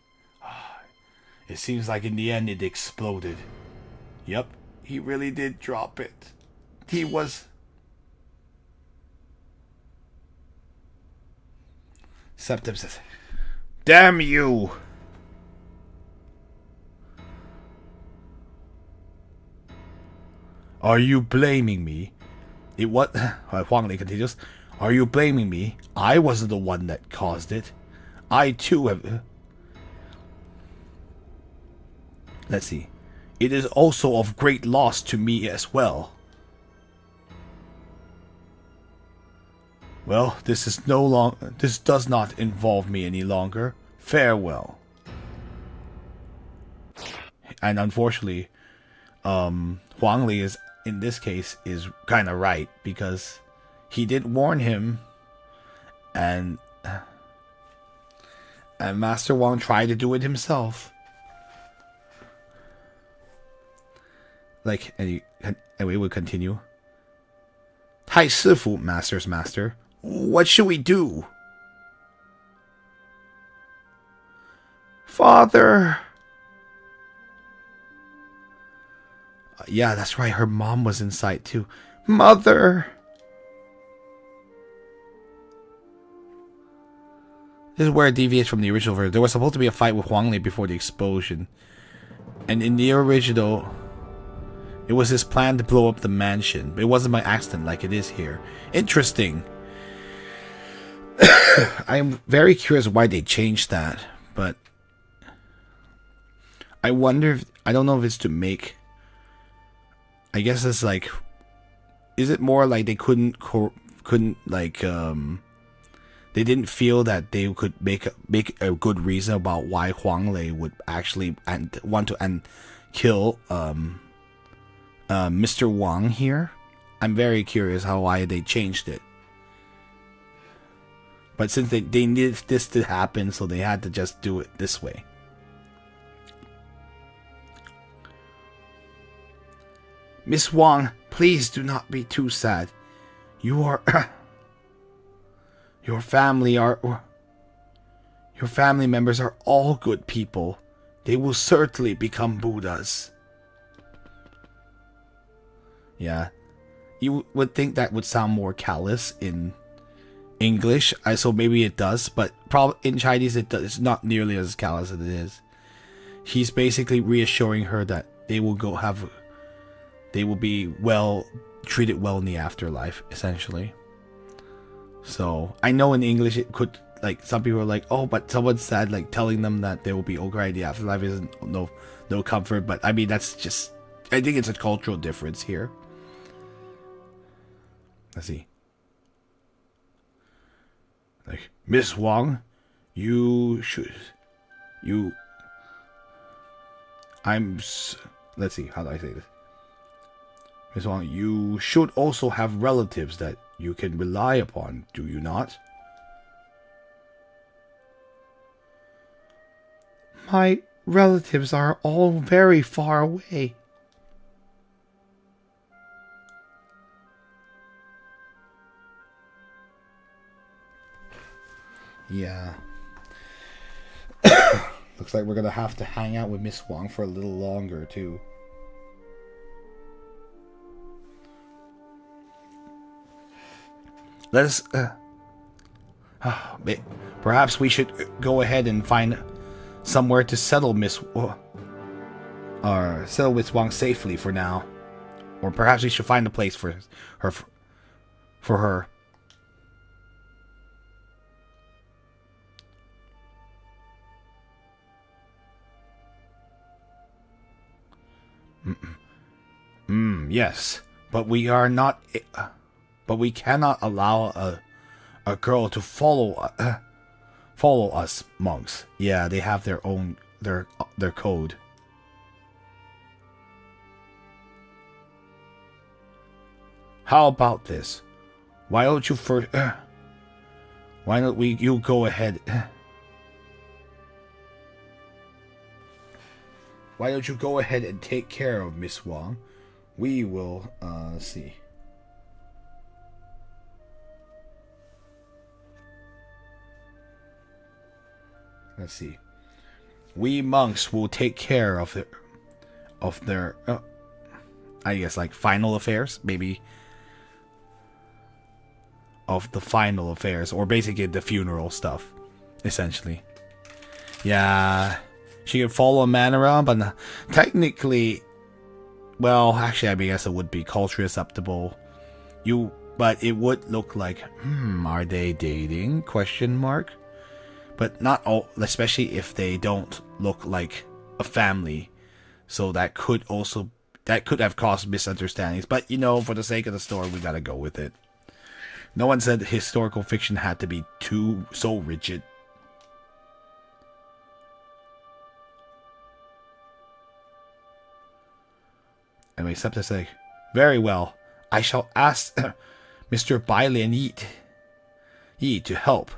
It seems like in the end it exploded. Yep, he really did drop it. He was... Septim says, damn you! Are you blaming me? It what? Huang Lei continues. Are you blaming me? I wasn't the one that caused it. I too have... Let's see. It is also of great loss to me as well. Well, this does not involve me any longer. Farewell. And unfortunately, Huang Lei is, in this case, is kind of right, because he did warn him, and Master Wang tried to do it himself. Like, and we would continue. Hai Sifu, Master's Master. What should we do? Father. Yeah, that's right. Her mom was inside too. Mother. This is where it deviates from the original version. There was supposed to be a fight with Huang Lei before the explosion. And in the original, it was his plan to blow up the mansion. But it wasn't by accident like it is here. Interesting. I'm very curious why they changed that. But I wonder if... I don't know if it's to make... I guess it's like... Is it more like they couldn't like... They didn't feel that they could make a good reason about why Huang Lei would actually want to kill Mr. Wang here. I'm very curious why they changed it. But since they needed this to happen, so they had to just do it this way. Miss Wang, please do not be too sad. You are... Your family members are all good people. They will certainly become Buddhas. Yeah. You would think that would sound more callous in English, so maybe it does, but in Chinese it's not nearly as callous as it is. He's basically reassuring her that they will be treated well in the afterlife, essentially. So I know in English it could, like, some people are like, oh, but someone said, like, telling them that they will be okay in the afterlife isn't no comfort. But I mean, that's just, I think it's a cultural difference here. Let's see. Like, Miss Wang, let's see, how do I say this? Miss Wang, you should also have relatives that you can rely upon, do you not? My relatives are all very far away. Yeah. Looks like we're gonna have to hang out with Miss Wang for a little longer too. Let us. Perhaps we should go ahead and find somewhere to settle or settle Miss Wang safely for now, or perhaps we should find a place for her. For her. Yes, but we are not. But we cannot allow a girl to follow us monks. Yeah, they have their own their code. How about this? Why don't you first? Why don't you go ahead? Why don't you go ahead and take care of Miss Wang? We will see. Let's see. We monks will take care of their I guess like final affairs, maybe of the final affairs, or basically the funeral stuff, essentially. Yeah, she could follow a man around, but technically, well, actually, I guess it would be culturally acceptable. But it would look like, are they dating? Question mark. But not all, especially if they don't look like a family. So that could have caused misunderstandings. But for the sake of the story, we gotta go with it. No one said historical fiction had to be so rigid. Anyway, Septa said, very well. I shall ask Mr. Bai Lian Yi to help.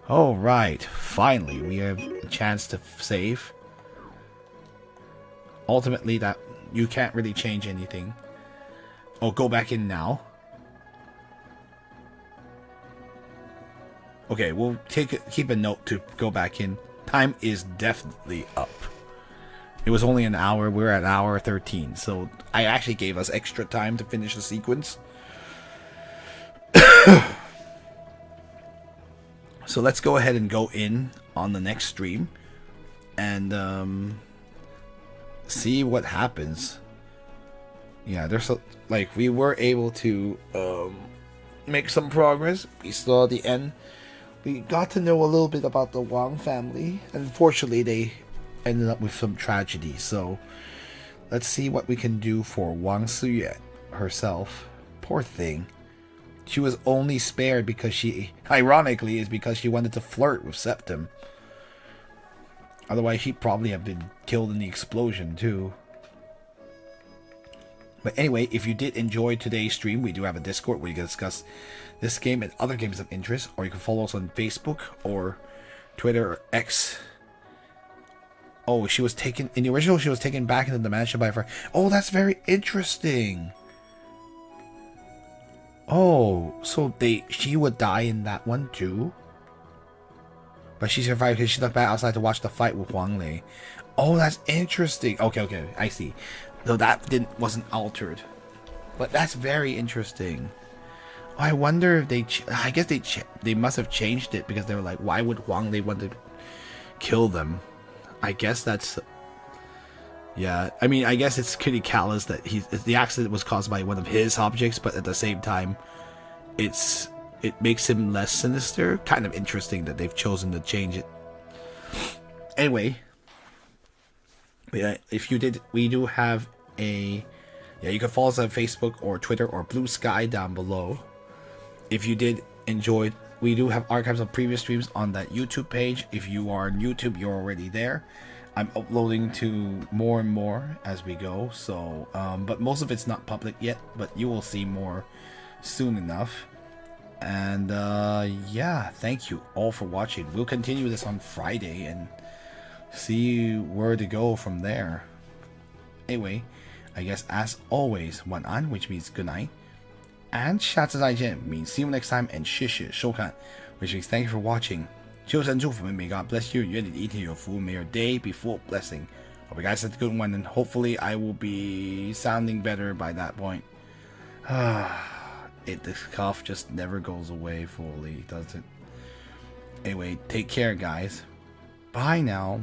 All right, finally we have a chance to save. Ultimately, that you can't really change anything. Oh, go back in now. Okay, we'll keep a note to go back in. Time is definitely up. It was only an hour. We're at hour 13, so I actually gave us extra time to finish the sequence. So let's go ahead and go in on the next stream and see what happens. Yeah, we were able to make some progress. We saw the end. We got to know a little bit about the Wang family. Unfortunately, they ended up with some tragedy. So let's see what we can do for Wang Siyuan herself. Poor thing. She was only spared because she wanted to flirt with Septim. Otherwise, she'd probably have been killed in the explosion too. But anyway, if you did enjoy today's stream, we do have a Discord where you can discuss this game and other games of interest, or you can follow us on Facebook or Twitter or X. Oh, she was taken in the original. She was taken back into the mansion by her. Oh, that's very interesting. Oh, so she would die in that one too? But she survived because she looked back outside to watch the fight with Wang Lei. Oh, that's interesting. Okay, I see. Though that wasn't altered. But that's very interesting. Oh, I wonder if I guess they must have changed it because they were like, why would Wang Lei want to kill them? I guess that's... Yeah, I mean, I guess it's pretty callous that the accident was caused by one of his objects, but at the same time, it makes him less sinister. Kind of interesting that they've chosen to change it. Anyway, yeah, we do have you can follow us on Facebook or Twitter or Blue Sky down below. If you did enjoy, we do have archives of previous streams on that YouTube page. If you are on YouTube, you're already there. I'm uploading to more and more as we go, so but most of it's not public yet, but you will see more soon enough. And yeah, thank you all for watching. We'll continue this on Friday and see where to go from there. Anyway, I guess as always, 晚安, which means good night, and 下次再见 means see you next time and 谢谢收看 which means thank you for watching. 求神祝福们 may God bless you. 愿你一天有福 may your day be full of blessing. Hope you guys had a good one and hopefully I will be sounding better by that point. This cough just never goes away fully, does it? Anyway, take care guys. Bye now.